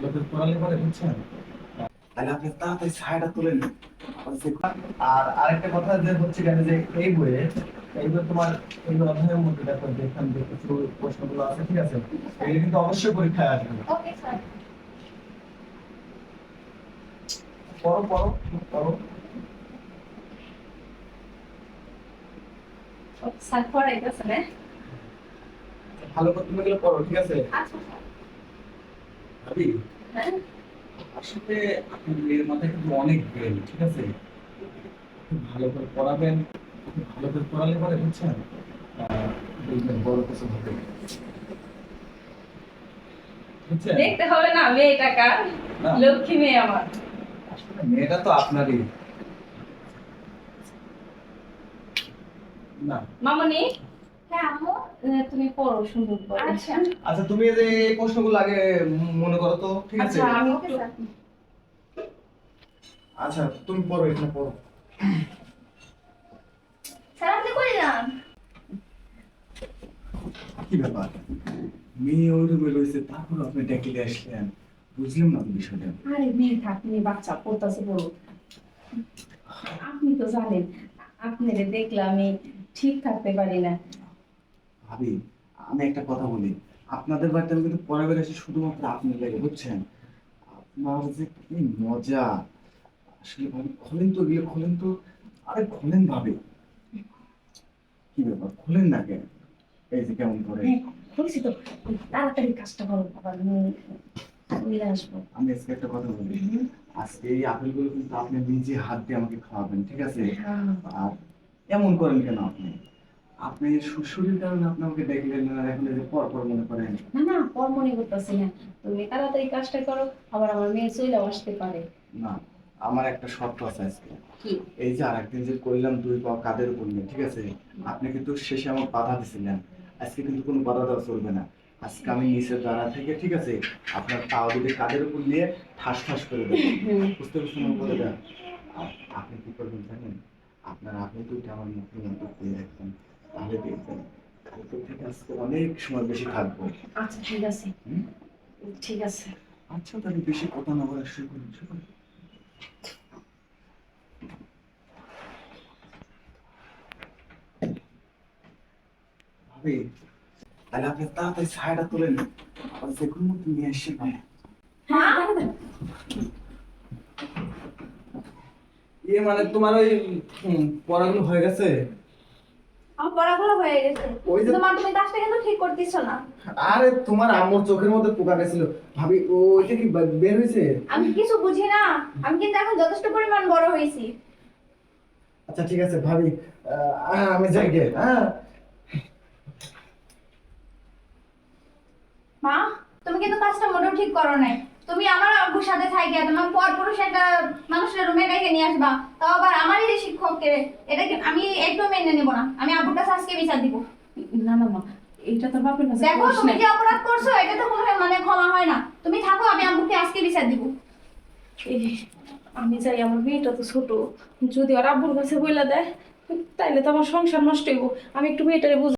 ভালো করে পড়ালে পরে বুঝছেন, তাহলে আপনি তাড়াতাড়ি ছায়াটা তুলে নিন। আর আরেকটা কথা যে হচ্ছে কেন যে এই বইয়ে তোমার এই অধ্যায়ের মধ্যে দেখো যে এখানে যে কিছু প্রশ্নগুলো আছে, ঠিক আছে, এগুলো কিন্তু অবশ্যই পরীক্ষায় আসবে। Okay sir. পড়ো পড়ো পড়ো। স্যার পড়াইতেছে না? ভালো করে তুমি এগুলো পড়ো, ঠিক আছে। আচ্ছা স্যার। ভাবি, হ্যাঁ। আসলে আপনার মেয়ের মাথায় কিন্তু অনেক ব্রেন, ঠিক আছে। খুব ভালো করে পড়াবেন, খুব ভালো করে পড়ালে পরে বুঝছেন, দেখবেন বড় কিছু হবে, বুঝছেন। দেখতে হবে না মেয়েটা কার? না, লক্ষ্মী মেয়ে আমার। আসলে মেয়েটা তো আপনারই। না, মামনি। হ্যাঁ আম্মু। তুমি পড়ো সুন্দর করে। আচ্ছা। আচ্ছা তুমি এই যে এই প্রশ্নগুলো আগে মনে করো তো, ঠিক আছে। আচ্ছা আমি ওকে স্যার। আচ্ছা তুমি পড়ো, এখানে পড়ো। স্যার আপনি কই যান? কি ব্যাপার, মেয়ে ওই রুমে রয়েছে, তারপর আপনি ডেকে আসলেন, বুঝলাম না তো বিষয়টা। আরে মেয়ে থাক, মেয়ে বাচ্চা পড়তাছে পড়ো। আপনি তো জানেন আপনারে দেখলে আমি ঠিক থাকতে পারি না। ভাবি, আমি একটা কথা বলি, আপনাদের বাড়িতে আমি কিন্তু পরে বের আসি শুধুমাত্র আপনার লাগে, বুঝছেন। আপনার যে কি মজা, আসলে ভাবি খোলেন তো, গিয়ে খোলেন তো। আরে খোলেন ভাবি, কি ব্যাপার খোলেন না কেন? এই যে কেমন করে। হ্যাঁ বলছি তো, তাড়াতাড়ি কাজটা করো, আবার আমি আসবো। আমি আজকে একটা কথা বলি, আজকে এই আপেলগুলো কিন্তু আপনি নিজে হাত দিয়ে আমাকে খাওয়াবেন, ঠিক আছে। হ্যাঁ। আর এমন করেন কেন আপনি? আপনি শ্বশুরের কারণে আপনি আমাকে দেখলেন না, আর এখন এই যে পর পর মনে করেন। না না, পর মনে করতেছি না। তুমি তাড়াতাড়ি কাজটা করো, আবার আমার মেয়ে চলেও আসতে পারে। না, আমার একটা শর্ত আছে আজকে। কি? এই যে আরেকদিন যে করলাম দুই পা কাদের উপর নিয়ে, ঠিক আছে, আপনি কিন্তু শেষে আমার বাধা দিছিলেন। আজকে কিন্তু কোনো বাধা দেওয়া চলবে না। আজকে আমি নিচে দাঁড়া থেকে, ঠিক আছে, আপনার পা দুটো কাদের উপর নিয়ে ঠাস ঠাস করে দেবো। বুঝতে পারছেন আমার কথাটা? আর আপনি কি করবেন জানেন? আপনার আপনি দুইটা আমার মুখের মধ্যে দিয়ে রাখবেন, তাহলে দেখবেন কালকে থেকে আজকে অনেক সময় বেশি থাকবো। আচ্ছা ঠিক আছে। হুম? ঠিক আছে। আচ্ছা তাহলে বেশি কথা না বলা শুরু করুন, শুরু করুন। ভাবি, তাহলে আপনি তাড়াতাড়ি ছায়াটা তুলে নিন, আবার যে কোনো মতো নিয়ে এসে পারে। হ্যাঁ দাঁড়া। ইয়ে মানে তোমার ওই পড়াগুলো হয়ে গেছে? আমার পড়াগুলো হয়ে গেছে, ওই যে তোমার তুমি কাজটা কিন্তু ঠিক করতেছো না। আরে তোমার আম্মুর চোখের মধ্যে পোকা গেছিল ভাবি, ওইটা কি বের হয়েছে? আমি কিছু বুঝি না, আমি কিন্তু এখন যথেষ্ট পরিমাণ বড় হয়েছি। আচ্ছা ঠিক আছে ভাবি, আমি যাই গে, হ্যাঁ। মা, তুমি কিন্তু কাজটা মোটেও ঠিক করো নাই। তুমি আমার আব্বুর সাথে থাইকে তোমার পরপুরুষ একটা মানুষের রুমে ডেকে নিয়ে আসবা, তাও আবার আমারই যে শিক্ষককে। এটা কি আমি একটু মেনে নেব না। আমি আব্বুর কাছে আজকে বিচার দিব। না না মা, এইটা তোর বাপের কাছে দেখো করিস তুমি না। যে অপরাধ করছো এটা তো কোনো মানে ক্ষমা হয় না। তুমি থাকো, আমি আব্বুকে আজকে বিচার দিব। এই, আমি যাই, আমার মেয়েটা তো ছোট, যদি ওর আব্বুর কাছে বইলা দেয় তাইলে তো আমার সংসার নষ্ট হইব। আমি একটু মেয়েটারে বুঝ